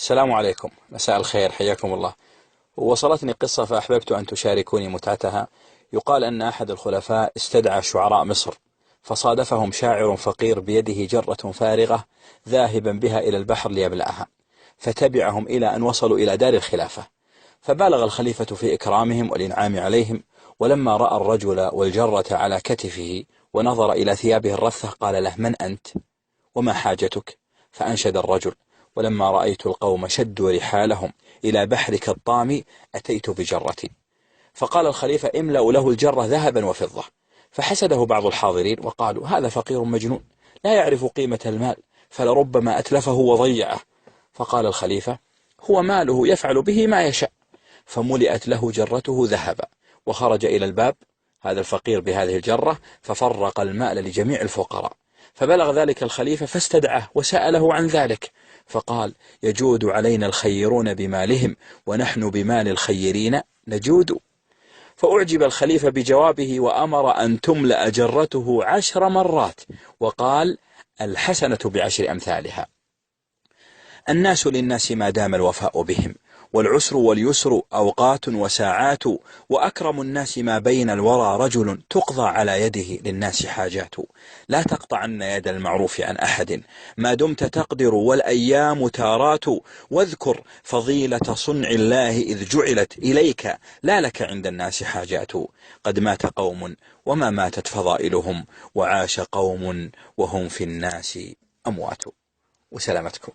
السلام عليكم، مساء الخير، حياكم الله. وصلتني قصة فأحببت أن تشاركوني متعتها. يقال أن أحد الخلفاء استدعى شعراء مصر، فصادفهم شاعر فقير بيده جرة فارغة ذاهبا بها إلى البحر ليبلعها، فتبعهم إلى أن وصلوا إلى دار الخلافة، فبالغ الخليفة في إكرامهم والإنعام عليهم، ولما رأى الرجل والجرة على كتفه ونظر إلى ثيابه الرثة قال له: من أنت؟ وما حاجتك؟ فأنشد الرجل: ولما رأيت القوم شدوا رحالهم إلى بحرك الطامي أتيت بجرتي. فقال الخليفة: املأوا له الجرة ذهبا وفضة. فحسده بعض الحاضرين وقالوا: هذا فقير مجنون لا يعرف قيمة المال، فلربما أتلفه وضيعه. فقال الخليفة: هو ماله يفعل به ما يشاء. فملئت له جرته ذهبا، وخرج إلى الباب هذا الفقير بهذه الجرة، ففرق المال لجميع الفقراء. فبلغ ذلك الخليفة فاستدعاه وسأله عن ذلك، فقال: يجود علينا الخيرون بمالهم ونحن بمال الخيرين نجود. فأعجب الخليفة بجوابه وأمر أن تملأ جرته 10 مرات، وقال: الحسنة ب10 أمثالها. الناس للناس ما دام الوفاء بهم، والعسر واليسر أوقات وساعات، وأكرم الناس ما بين الورى رجل تقضى على يده للناس حاجات. لا تقطعن يد المعروف عن أحد ما دمت تقدر، والأيام تارات. واذكر فضيلة صنع الله إذ جعلت إليك، لا لك عند الناس حاجات. قد مات قوم وما ماتت فضائلهم، وعاش قوم وهم في الناس أموات. وسلامتكم.